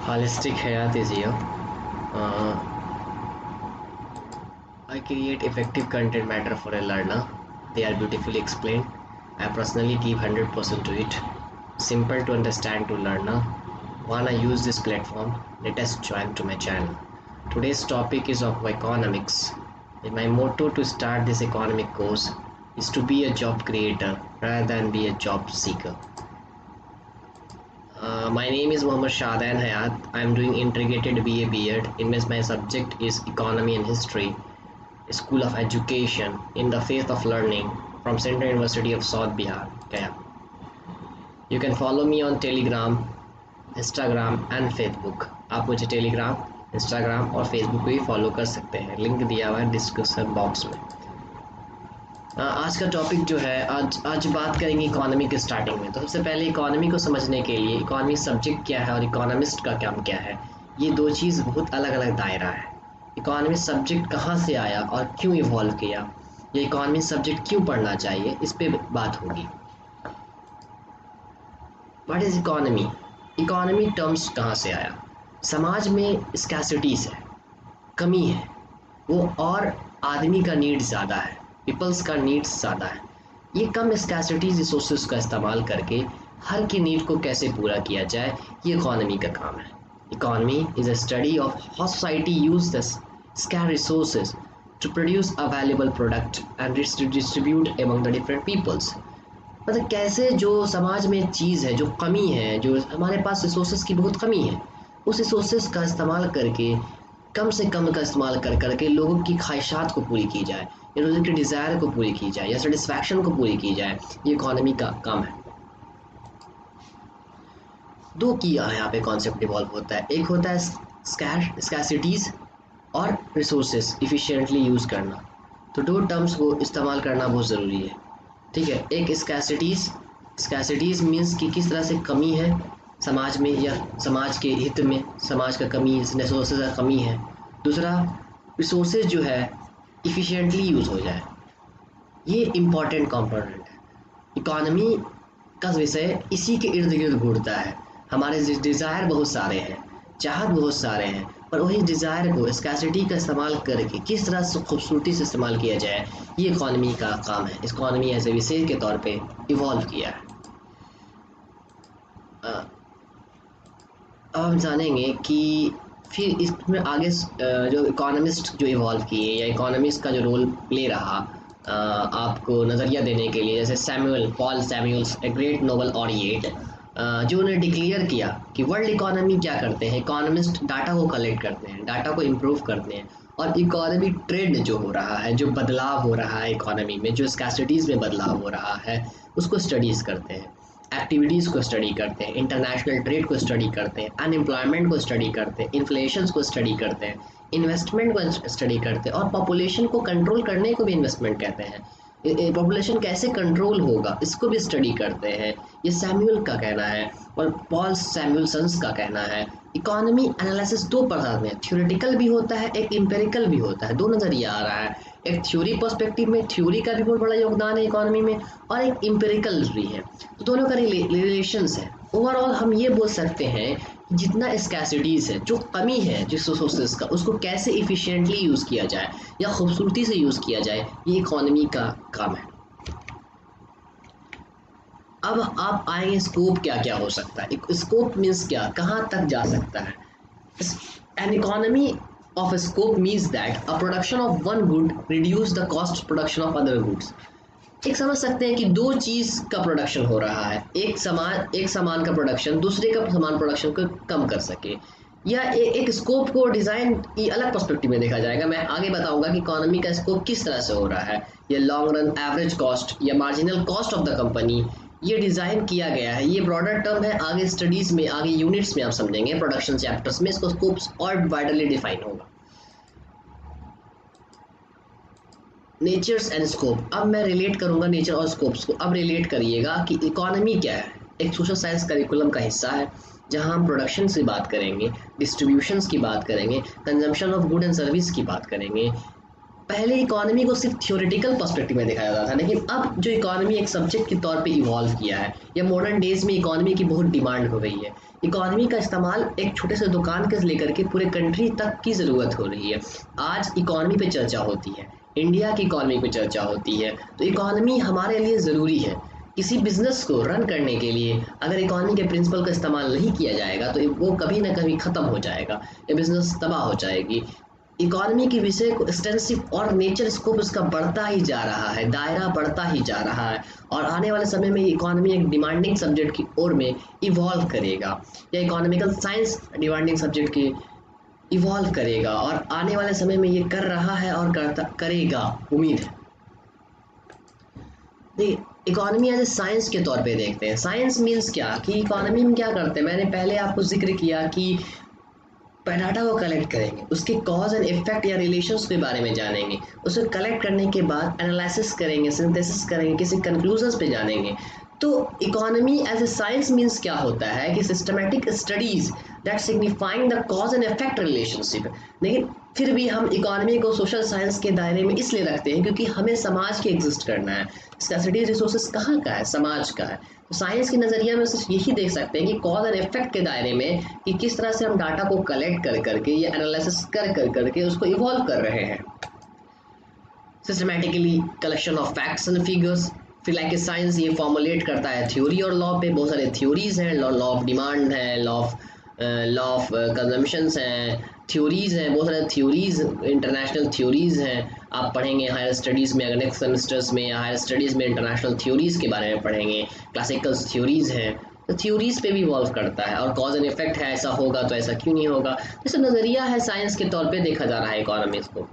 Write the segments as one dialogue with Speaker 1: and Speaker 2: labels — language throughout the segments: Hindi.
Speaker 1: Holistic Hayat is here. Uh, I create effective content matter for a learner. They are beautifully explained. I personally give 100% to it. Simple to understand to learner. Wanna use this platform? Let us join to my channel. Today's topic is of economics. And my motto to start this economic course is to be a job creator rather than be a job seeker. My name is Mohammad Shadan Hayat. I am doing integrated BA B.Ed. In which my subject is Economy and History, School of Education in the Faith of Learning from Central University of South Bihar, Gaya. You can follow me on Telegram, Instagram and Facebook. आप मुझे टेलीग्राम, इंस्टाग्राम और फेसबुक पे भी फॉलो कर सकते हैं, लिंक दिया हुआ है डिस्क्रिप्शन बॉक्स में। आज का टॉपिक जो है, आज बात करेंगे इकोनॉमी के स्टार्टिंग में। तो सबसे पहले इकोनॉमी को समझने के लिए इकोनॉमी सब्जेक्ट क्या है और इकोनॉमिस्ट का काम क्या है, ये दो चीज़ बहुत अलग अलग दायरा है। इकोनॉमी सब्जेक्ट कहाँ से आया और क्यों इवॉल्व किया, ये इकोनॉमी सब्जेक्ट क्यों पढ़ना चाहिए, इस पे बात होगी। What is economy? Economy terms कहाँ से आया? समाज में स्कैसिटीज़ है, कमी है वो, और आदमी का नीड ज़्यादा है, पीपल्स का नीड्स ज़्यादा है। ये कम स्कैसिटी रिसोर्सेज का इस्तेमाल करके हर की नीड को कैसे पूरा किया जाए, ये इकोनॉमी का काम है। Economy is a study of how society use the scarce resources to produce a valuable product and distribute among the different peoples. मतलब कैसे जो समाज में चीज़ है, जो कमी है, जो हमारे पास रिसोर्सेज की बहुत कमी है, उस रिसोर्सेज का इस्तेमाल करके कम से कम का इस्तेमाल कर करके लोगों की ख्वाहिशात को पूरी की जाए, या उनके डिज़ायर को पूरी की जाए, या सेटिस्फैक्शन को पूरी की जाए, ये इकोनॉमी का काम है। दो की यहाँ पे कॉन्सेप्ट इवॉल्व होता है, एक होता है स्कैसिटीज़ और रिसोर्सेज इफ़िशिएंटली यूज़ करना। तो दो टर्म्स को इस्तेमाल करना बहुत ज़रूरी है, ठीक है। एक स्कैसिटीज़ मीन्स कि किस तरह से कमी है समाज में या समाज के हित में, समाज का कमी, रिसोर्सेज का कमी है। दूसरा, रिसोर्सेज जो है इफ़िशिएंटली यूज़ हो जाए, ये इम्पॉर्टेंट कंपोनेंट है। इकोनॉमी का विषय इसी के इर्द गिर्द घूमता है। हमारे डिज़ायर बहुत सारे हैं, चाहत बहुत सारे हैं, पर वही डिज़ायर को स्कैसिटी का इस्तेमाल करके किस तरह से खूबसूरती से इस्तेमाल किया जाए, ये इकोनॉमी का काम है। इकोनॉमी एज ए विषय के तौर पे इवॉल्व किया है। अब हम जानेंगे कि फिर इसमें आगे जो इकोनॉमिस्ट जो इवॉल्व किए या इकोनॉमिस्ट का जो रोल प्ले रहा आपको नज़रिया देने के लिए, जैसे Paul Samuels, a great Nobel laureate, जो उन्हें डिक्लेयर किया कि वर्ल्ड इकोनॉमी क्या करते हैं, इकोनॉमिस्ट डाटा को कलेक्ट करते हैं, डाटा को इम्प्रूव करते हैं, और इकोनॉमी ट्रेंड जो हो रहा है, जो बदलाव हो रहा है इकोनॉमी में, जो स्कैसिटीज़ में बदलाव हो रहा है, उसको स्टडीज़ करते हैं, एक्टिविटीज़ को स्टडी करते हैं, इंटरनेशनल ट्रेड को स्टडी करते हैं, अनएम्प्लॉयमेंट को स्टडी करते हैं, इन्फ्लेशन को स्टडी करते हैं, इन्वेस्टमेंट को स्टडी करते हैं, और पॉपुलेशन को कंट्रोल करने को भी इन्वेस्टमेंट कहते हैं। पॉपुलेशन कैसे कंट्रोल होगा, इसको भी स्टडी करते हैं। ये सैमुअल का कहना है और पॉल सैमुअल्सन्स का कहना है। इकोनॉमी एनालिसिस दो प्रकार में, थ्योरेटिकल भी होता है, एक एम्पिरिकल भी होता है। दो नज़रिया आ रहा है, एक थ्योरी पर्सपेक्टिव में, थ्योरी का भी बहुत बड़ा योगदान है इकोनॉमी में, और एक एम्पिरिकल भी है। तो दोनों का रिलेशंस है। ओवरऑल हम ये बोल सकते हैं कि जितना स्कैसिटीज़ है, जो कमी है जिस रिसोर्सेज का, उसको कैसे इफ़िशिएंटली यूज़ किया जाए या खूबसूरती से यूज़ किया जाए, ये इकोनॉमी का काम है। अब आप आएंगे स्कोप क्या क्या हो सकता है। स्कोप मीन्स क्या, कहाँ तक जा सकता है। An economy of a scope means that a production of one good reduce the cost production of other goods। एक समझ सकते हैं कि दो चीज़ का प्रोडक्शन हो रहा है, एक सामान का प्रोडक्शन दूसरे का सामान प्रोडक्शन को कम कर सके, या एक स्कोप को डिज़ाइन की अलग पर्सपेक्टिव में देखा जाएगा। मैं आगे बताऊंगा कि इकोनॉमी का स्कोप किस तरह से हो रहा है। ये लॉन्ग रन एवरेज कॉस्ट या marginal cost of the company, ये डिज़ाइन किया गया है। ये ब्रॉडर टर्म है, आगे स्टडीज़ में, आगे यूनिट्स में आप समझेंगे, प्रोडक्शन चैप्टर्स में इसको स्कोप्स और वाइडली डिफाइन होगा। नेचर्स एंड स्कोप, अब मैं रिलेट करूंगा नेचर और स्कोप्स को। अब रिलेट करिएगा कि इकोनॉमी क्या है। एक सोशल साइंस करिकुलम का हिस्सा है, जहां हम प्रोडक्शन से बात करेंगे, डिस्ट्रीब्यूशंस की बात करेंगे, consumption of good and service की बात करेंगे, पहले इकोनॉमी को सिर्फ थ्योरेटिकल पर्सपेक्टिव में दिखाया जाता था, लेकिन अब जो इकोनॉमी एक सब्जेक्ट के तौर पे इवॉल्व किया है, या मॉडर्न डेज में इकोनॉमी की बहुत डिमांड हो गई है। इकोनॉमी का इस्तेमाल एक छोटे से दुकान के लेकर के पूरे कंट्री तक की ज़रूरत हो रही है। आज इकोनॉमी पे चर्चा होती है, इंडिया की इकोनॉमी पे चर्चा होती है, तो इकोनॉमी हमारे लिए ज़रूरी है। किसी बिजनेस को रन करने के लिए अगर इकोनॉमी के प्रिंसिपल का इस्तेमाल नहीं किया जाएगा तो वो कभी ना कभी ख़त्म हो जाएगा, ये बिजनेस तबाह हो जाएगी। इकोनॉमी के विषय को एक्सटेंसिव और नेचर स्कोप इसका बढ़ता ही जा रहा है, दायरा बढ़ता ही जा रहा है, और आने वाले समय में इकोनॉमी एक डिमांडिंग सब्जेक्ट की ओर में इवॉल्व करेगा, या इकोनॉमिकल साइंस डिमांडिंग सब्जेक्ट की इवॉल्व करेगा, और आने वाले समय में ये कर रहा है और करेगा, उम्मीद है। देखिए, इकोनॉमी एज ए साइंस के तौर पे देखते हैं। साइंस मीन्स क्या कि इकोनॉमी में क्या करते हैं, मैंने पहले आपको जिक्र किया कि डाटा को कलेक्ट करेंगे, उसके कॉज एंड इफेक्ट या रिलेशंस के बारे में जानेंगे, उसे कलेक्ट करने के बाद एनालिसिस करेंगे, सिंथेसिस करेंगे, किसी कंक्लूजन्स पे जानेंगे। तो economy as a science means क्या होता है कि systematic studies that signifying the cause and effect relationship. लेकिन फिर भी हम इकोनॉमी को सोशल साइंस के दायरे में इसलिए रखते हैं क्योंकि हमें समाज के एग्जिस्ट करना है। स्कैसिटी रिसोर्सेज कहाँ का है, समाज का है। तो साइंस के नज़रिया में सिर्फ यही देख सकते हैं कि कॉज एंड इफेक्ट के दायरे में कि किस तरह से हम डाटा को कलेक्ट कर करके या एनालिसिस कर करके उसको इवॉल्व कर रहे हैं। Systematically collection of facts and figures. फिर लाइक साइंस ये फॉर्मुलेट करता है थ्योरी और लॉ पे, बहुत सारे थ्योरीज हैं, लॉ ऑफ डिमांड है, लॉ ऑफ कंजम्पशंस हैं, थ्योरीज हैं, बहुत सारे थ्योरीज, इंटरनेशनल थ्योरीज हैं। आप पढ़ेंगे हायर स्टडीज़ में, अगर नेक्स्ट सेमेस्टर्स में या हायर स्टडीज़ में इंटरनेशनल थ्योरीज़ के बारे में पढ़ेंगे, क्लासिकल थ्योरीज़ हैं, तो थ्योरीज़ पे भी इवॉल्व करता है। और कॉज एंड इफेक्ट है, ऐसा होगा तो ऐसा क्यों नहीं होगा, जैसे नज़रिया है साइंस के तौर पे देखा जा रहा है इकोनॉमिक्स को।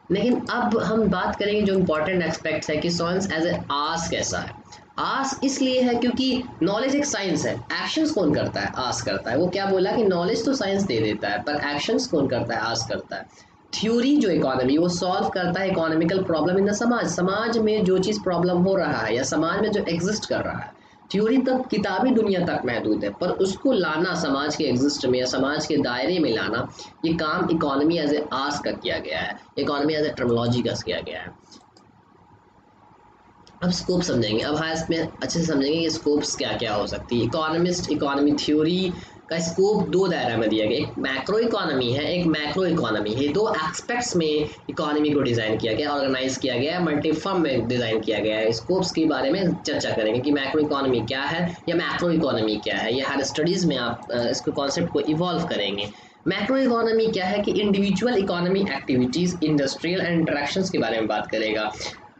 Speaker 1: लेकिन अब हम बात करेंगे जो इम्पोर्टेंट एस्पेक्ट्स है कि साइंस एज ए आर्ट्स कैसा है। आर्ट्स इसलिए है क्योंकि नॉलेज एक साइंस है, एक्शंस कौन करता है, आर्ट्स करता है। वो क्या बोला कि नॉलेज तो साइंस दे देता है पर एक्शंस कौन करता है, आर्ट्स करता है। थ्योरी जो इकोनॉमी वो सॉल्व करता है इकोनॉमिकल प्रॉब्लम इन द समाज, समाज में जो चीज़ प्रॉब्लम हो रहा है या समाज में जो एग्जिस्ट कर रहा है। थ्योरी तक किताबी दुनिया तक महदूद है, पर उसको लाना समाज के एग्जिस्ट में या समाज के दायरे में लाना, ये काम इकोनॉमी एज ए आर्ट्स का किया गया है, इकोनॉमी एज ए टर्मिनोलॉजी का किया गया है। अब स्कोप समझेंगे, अब हाँ इसमें अच्छे से समझेंगे कि स्कोप्स क्या क्या हो सकती है। इकोनॉमिस्ट इकोनॉमी थ्योरी का स्कोप दो दायरा में दिया गया, एक मैक्रो इकोनॉमी है, एक मैक्रो इकोनॉमी है। दो एस्पेक्ट्स में इकोनॉमी को डिज़ाइन किया गया, ऑर्गेनाइज किया गया है, मल्टीफॉर्म में डिज़ाइन किया गया है। स्कोप्स के बारे में चर्चा करेंगे कि मैक्रो इकोनॉमी क्या है या मैक्रो इकोनॉमी क्या है, ये हर स्टडीज़ में आप इसको कॉन्सेप्ट को इवॉल्व करेंगे। मैक्रो इकोनॉमी क्या है कि individual economy activities, industrial and interactions के बारे में बात करेगा,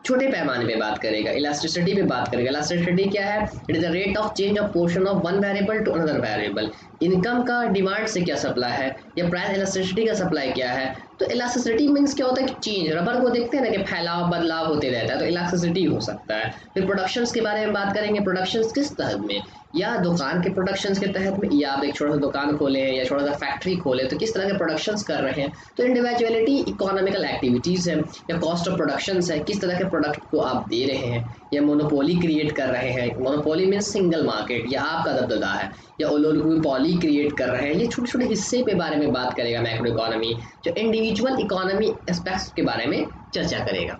Speaker 1: छोटे पैमाने पे बात करेगा, इलास्टिसिटी पे बात करेगा। इलास्टिसिटी क्या है, it is the rate of change of portion of one variable to another variable. Income का डिमांड से क्या सप्लाई है या प्राइस इलास्टिसिटी का सप्लाई क्या है। तो इलास्टिसिटी मीन्स क्या होता है कि चेंज, रबर को देखते हैं ना कि फैलाव बदलाव होते रहता है, तो इलास्टिसिटी हो सकता है। फिर प्रोडक्शंस के बारे में बात करेंगे, प्रोडक्शंस किस तहत में, या दुकान के प्रोडक्शंस के तहत में, या आप एक छोटा सा दुकान खोले या छोटा सा फैक्ट्री खोले तो किस तरह के प्रोडक्शंस कर रहे हैं। तो इंडिविजुअलिटी इकोनॉमिकल एक्टिविटीज़ है या कॉस्ट ऑफ प्रोडक्शंस है, किस तरह के प्रोडक्ट को आप दे रहे हैं, या मोनोपोली क्रिएट कर रहे हैं। मोनोपोली मीन्स सिंगल मार्केट, या आपका दबदबा है, या ओलिगोपॉली क्रिएट कर रहे हैं। ये छोटे छोटे हिस्से के बारे में बात करेगा मैक्रो इकोनॉमी, जो इंडिविजुअल इकोनॉमी एस्पेक्ट्स के बारे में चर्चा करेगा।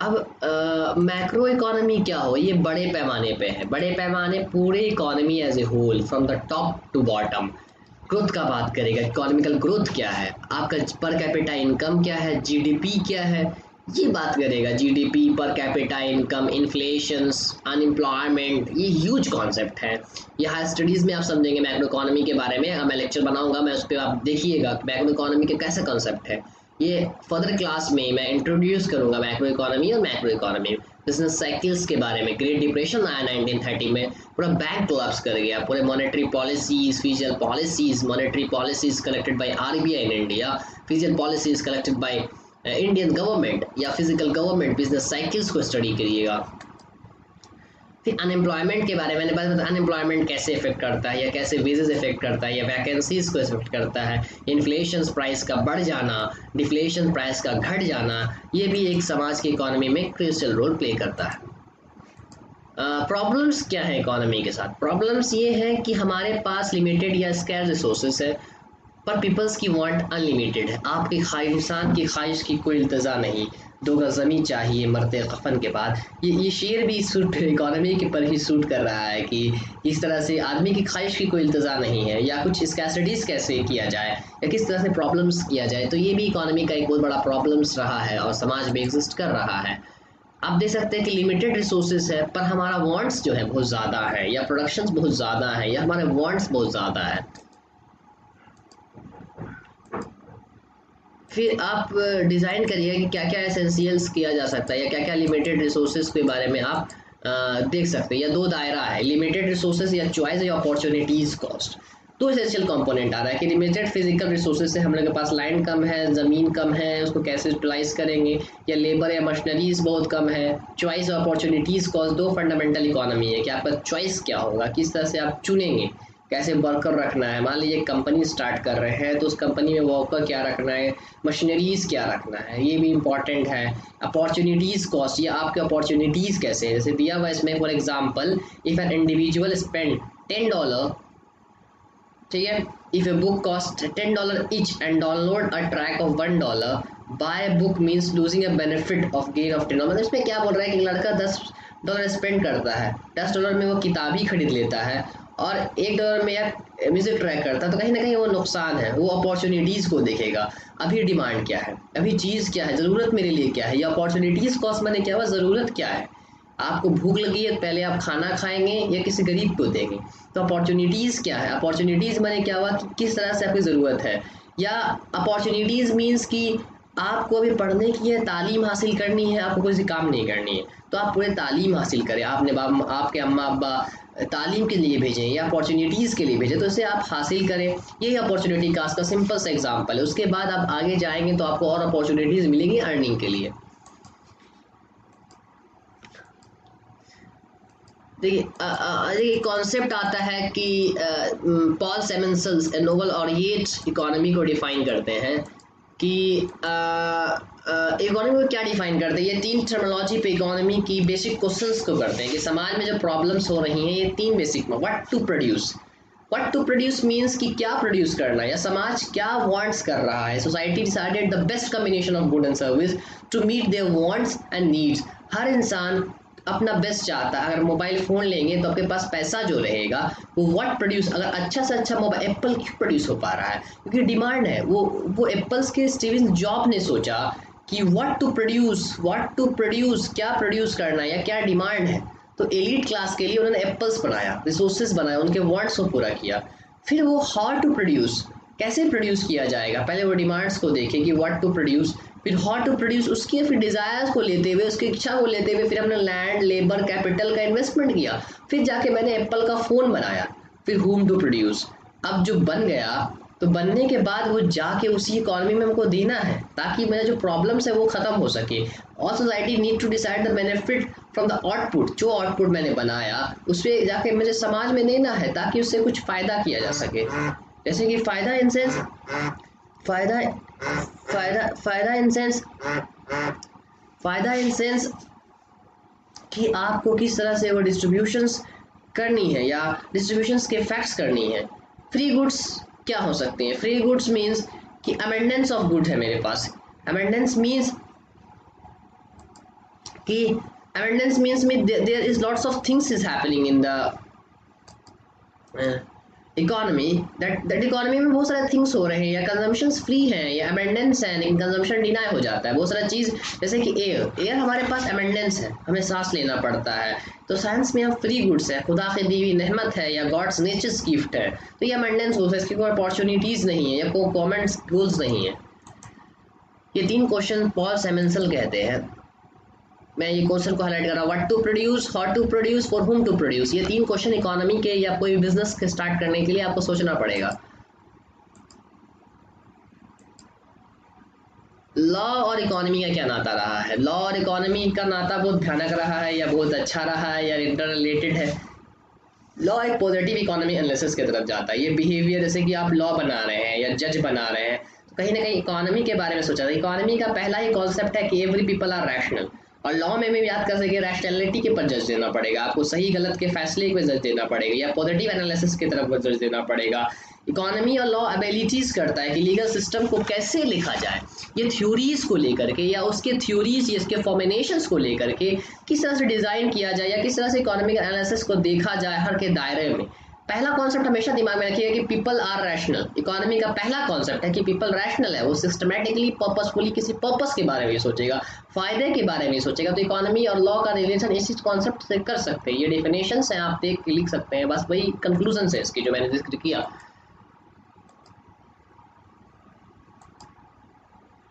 Speaker 1: अब मैक्रो इकोनॉमी क्या हो, ये बड़े पैमाने पे है, बड़े पैमाने पूरे economy as a whole from the top to bottom. Growth का बात करेगा, इकोनॉमिकल ग्रोथ क्या है, आपका पर कैपिटा इनकम क्या है, जीडीपी क्या है, ये बात करेगा। GDP, per capita income, inflations, unemployment, ये ह्यूज कॉन्सेप्ट है। ये हायर स्टडीज़ में आप समझेंगे मैक्रो इकोनॉमी के बारे में। मैं लेक्चर बनाऊंगा, मैं उस पर आप देखिएगा मैक्रो इकोनॉमी के कैसे कॉन्सेप्ट है। ये फर्दर क्लास में मैं इंट्रोड्यूस करूंगा मैक्रो इकोनॉमी और मैक्रो इकोनॉमी। बिजनेस साइकिल्स के बारे में, ग्रेट डिप्रेशन आया 1930 में, पूरा बैंक कोलैप्स कर गया, पूरे monetary policies, physical policies, monetary policies collected by RBI in India, physical policies collected by Indian government या फिजिकल गवर्नमेंट, बिजनेस साइकिल्स को स्टडी करिएगा। फिर अनएम्प्लॉयमेंट के बारे में मैंने बताया, अनएम्प्लॉयमेंट कैसे इफेक्ट करता है या कैसे वेजेस इफेक्ट करता है या वैकेंसीज को इफेक्ट करता है। इन्फ्लेशन प्राइस का बढ़ जाना, डिफ्लेशन प्राइस का घट जाना, ये भी एक समाज की इकोनॉमी में क्रूशियल रोल प्ले करता है। प्रॉब्लम्स क्या है इकोनॉमी के साथ, प्रॉब्लम्स ये है कि हमारे पास लिमिटेड या स्कैर्स रिसोर्सेज है, पर पीपल्स की वांट अनलिमिटेड है। आपकी इंसान की ख्वाहिश की कोई इल्तजा नहीं। दो गज ज़मीं चाहिए मरते कफन के बाद। ये शेर भी सूट इकोनॉमी के पर ही सूट कर रहा है कि इस तरह से आदमी की ख्वाहिश की कोई इल्तजा नहीं है, या कुछ स्कैसिटीज़ कैसे किया जाए या किस तरह से प्रॉब्लम्स किया जाए। तो ये भी इकोनॉमी का एक बहुत बड़ा प्रॉब्लम्स रहा है और समाज में एग्जिस्ट कर रहा है। आप देख सकते हैं कि लिमिटेड रिसोर्सेज है पर हमारा वांट्स जो है बहुत ज़्यादा है, या प्रोडक्शंस बहुत ज़्यादा है, या हमारे वांट्स बहुत ज़्यादा है। फिर आप डिज़ाइन करिए कि क्या क्या एसेंशियल्स किया जा सकता है या क्या क्या लिमिटेड रिसोर्सेज के बारे में आप देख सकते हैं। या दो दायरा है, लिमिटेड रिसोर्सेज या चॉइस या अपॉर्चुनिटीज़ कॉस्ट। दो एसेंशियल कंपोनेंट आ रहा है कि लिमिटेड फिजिकल रिसोर्सेज से हम लोग के पास लैंड कम है, ज़मीन कम है, उसको कैसे यूटिलाइज करेंगे, या लेबर या मशीनरीज बहुत कम है। चॉइस और अपॉर्चुनिटीज़ कॉस्ट दो फंडामेंटल इकोनॉमी है कि आपका चॉइस क्या होगा, किस तरह से आप चुनेंगे, कैसे वर्कर रखना है। मान लीजिए कंपनी स्टार्ट कर रहे हैं तो उस कंपनी में वर्कर क्या रखना है, मशीनरीज क्या रखना है, ये भी इंपॉर्टेंट है। अपॉर्चुनिटीज़ कॉस्ट, ये आपके अपॉर्चुनिटीज़ कैसे है, जैसे दिया हुआ इसमें for example if an individual spend $10, ठीक है, if a book cost $10 each and download a track of $1, buy a book means losing a benefit of gain of $10। मतलब इसमें क्या बोल रहा है कि लड़का $10 स्पेंड करता है, $10 में वो किताब ही खरीद लेता है और $1 में या म्यूजिक ट्रैक करता है, तो कहीं ना कहीं वो नुकसान है। वो अपॉर्चुनिटीज़ को देखेगा, अभी डिमांड क्या है, अभी चीज़ क्या है, ज़रूरत मेरे लिए क्या है। या अपॉर्चुनिटीज़ कॉस्ट मैंने क्या हुआ, ज़रूरत क्या है। आपको भूख लगी है, पहले आप खाना खाएंगे या किसी गरीब को देंगे। तो अपॉर्चुनिटीज़ क्या है, अपॉर्चुनिटीज़ मैंने क्या हुआ कि किस तरह से आपकी ज़रूरत है। या अपॉर्चुनिटीज़ मीन्स कि आपको अभी पढ़ने की है, तालीम हासिल करनी है, आपको कोई काम नहीं करनी है तो आप पूरे तालीम हासिल करें। आपने आपके अम्मा अब्बा तालीम के लिए भेजें या अपॉर्चुनिटीज़ के लिए भेजें, तो इसे आप हासिल करें। यही अपॉर्चुनिटी कास्ट का सिंपल सा एग्जांपल है। उसके बाद आप आगे जाएंगे तो आपको और अपॉर्चुनिटीज़ मिलेंगी अर्निंग के लिए। देखिए कॉन्सेप्ट आता है कि पॉल सेमेंसल्स नोबल और येट्स इकोनॉमी को डिफाइन करते हैं कि इकोनॉमी को क्या डिफाइन करते हैं। ये तीन टर्मिनोलॉजी पे इकोनॉमी की बेसिक क्वेश्चंस को करते हैं कि समाज में जो प्रॉब्लम्स हो रही हैं, ये तीन बेसिक में व्हाट टू प्रोड्यूस मीन्स कि क्या प्रोड्यूस करना है, या समाज क्या वांट्स कर रहा है। Society decided the best combination of good and service to meet their wants and needs. हर इंसान अपना बेस्ट चाहता है। अगर मोबाइल फ़ोन लेंगे तो आपके पास पैसा जो रहेगा वो व्हाट प्रोड्यूस, अगर अच्छा से अच्छा मोबाइल एप्पल क्यों प्रोड्यूस हो पा रहा है, क्योंकि डिमांड है। वो एप्पल्स के स्टीव जॉब ने सोचा कि व्हाट टू प्रोड्यूस, क्या प्रोड्यूस करना है या क्या डिमांड है। तो एलीट क्लास के लिए उन्होंने एप्पल्स बनाया, रिसोर्सेज बनाया, उनके वांट्स को पूरा किया। फिर वो हाउ टू प्रोड्यूस, कैसे प्रोड्यूस किया जाएगा, पहले वो डिमांड्स को देखे कि व्हाट टू प्रोड्यूस, फिर हाउ टू प्रोड्यूस, उसके फिर डिज़ायर्स को लेते हुए, उसकी इच्छा को लेते हुए फिर हमने लैंड, लेबर, कैपिटल का इन्वेस्टमेंट किया, फिर जाके मैंने एप्पल का फ़ोन बनाया। फिर होम टू प्रोड्यूस, अब जो बन गया तो बनने के बाद वो जाके उसी इकॉनमी में हमको देना है ताकि मेरा जो प्रॉब्लम्स है वो ख़त्म हो सके। और society need to decide the benefit from the output, जो आउटपुट मैंने बनाया उस पर जाके मुझे समाज में देना है ताकि उससे कुछ फ़ायदा किया जा सके। जैसे कि फ़ायदा इन सेंस फ़ायदा इन सेंस कि आपको किस तरह से वो डिस्ट्रीब्यूशंस करनी है या डिस्ट्रीब्यूशंस के फैक्ट्स करनी है। फ्री गुड्स क्या हो सकते हैं, फ्री गुड्स मीन्स कि अमेंडेंस ऑफ गुड है मेरे पास। अमेंडेंस मीन्स कि अमेंडेंस मीन्स में there is lots of things is happening in the economy, that economy में बहुत सारे थिंग्स हो रहे हैं, या कंजम्पशंस फ्री हैं या अमेंडेंस है, लेकिन कंजम्पशन डिनाई हो जाता है। बहुत सारा चीज़ जैसे कि एयर हमारे पास अमेंडेंस है, हमें सांस लेना पड़ता है। तो साइंस में हम फ्री गुड्स है, खुदा की दी हुई नेमत है या गॉड्स नेचर्स गिफ्ट है, तो ये अमेंडेंस हो सकता है, इसकी कोई अपॉर्चुनिटीज़ नहीं है या कोई कॉमेंट्स गोल्स नहीं है। ये तीन क्वेश्चन पॉल सेमेंसल कहते हैं। मैं ये क्वेश्चन को हाईलाइट कर रहा हूँ, what to produce, how to produce, for whom to produce. ये तीन क्वेश्चन इकोनॉमी के या कोई बिजनेस के स्टार्ट करने के लिए आपको सोचना पड़ेगा। लॉ और इकोनॉमी का क्या नाता रहा है, लॉ और इकोनॉमी का नाता बहुत भयानक रहा है या बहुत अच्छा रहा है या इंटर रिलेटेड है। लॉ एक पॉजिटिव इकोनॉमी एनालिसिस की तरफ जाता है। ये बिहेवियर जैसे कि आप लॉ बना रहे हैं या जज बना रहे हैं तो कहीं ना कहीं इकोनॉमी के बारे में सोचा था। इकोनॉमी का पहला ही कॉन्सेप्ट है कि एवरी पीपल आर रैशनल, और लॉ में भी याद कर सके रैशनैलिटी के पर जज देना पड़ेगा, आपको सही गलत के फैसले पे जज देना पड़ेगा या पॉजिटिव एनालिसिस की तरफ जज देना पड़ेगा। इकोनॉमी और लॉ एबिलिटीज करता है कि लीगल सिस्टम को कैसे लिखा जाए, ये थ्योरीज को लेकर के या उसके थ्योरीज या इसके फॉर्मुलेशंस को लेकर के किस तरह से डिजाइन किया जाए या किस तरह से इकोनॉमिक एनालिसिस को देखा जाए हर के दायरे में। पहला कॉन्सेप्ट हमेशा दिमाग में रखिएगा कि पीपल आर रैशनल। इकोनॉमी का पहला कॉन्सेप्ट है कि पीपल रैशनल है, वो सिस्टमैटिकली पर्पसफुली किसी पर्पस के बारे में सोचेगा, फायदे के बारे में सोचेगा। तो इकोनॉमी और लॉ का रिलेशन इसी कॉन्सेप्ट से कर सकते हैं। ये डेफिनेशंस हैं, आप देख के लिख सकते हैं, बस वही कंक्लूजन है इसकी जो मैंने जिक्र किया।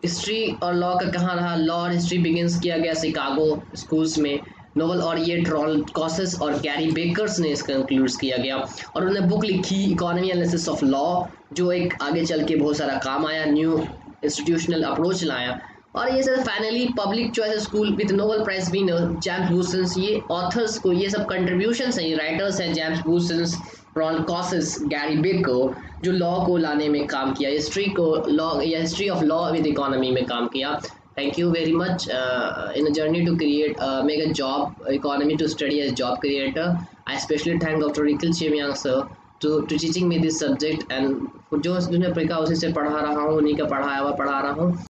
Speaker 1: हिस्ट्री और लॉ का कहाँ रहा, लॉ और हिस्ट्री बिगिंस किया गया शिकागो स्कूल्स में। नोवेल और ये ट्रॉल कॉसेस और गैरी बेकर्स ने इसका इंक्लूड किया गया और उन्होंने बुक लिखी इकोनॉमी एनालिसिस ऑफ लॉ, जो एक आगे चल के बहुत सारा काम आया, न्यू इंस्टीट्यूशनल अप्रोच लाया। और ये सब finally public choice school with Nobel prize winner James बूसेंस, ये ऑथर्स को ये सब कंट्रीब्यूशंस हैं, ये राइटर्स हैं, जेम्स बूसेंस, रॉन कॉसेस, गैरी बेकर, जो लॉ को लाने में काम किया, हिस्ट्री को लॉ या history of law with economy में काम किया। Thank you very much in a journey to create make a job economy to study as job creator. I especially thank Dr. Nikhil Chemyang sir to teaching me this subject, and जो जिन्हें पढ़ा उसी से पढ़ा रहा हूँ, उन्हीं का पढ़ाया हुआ पढ़ा रहा हूँ।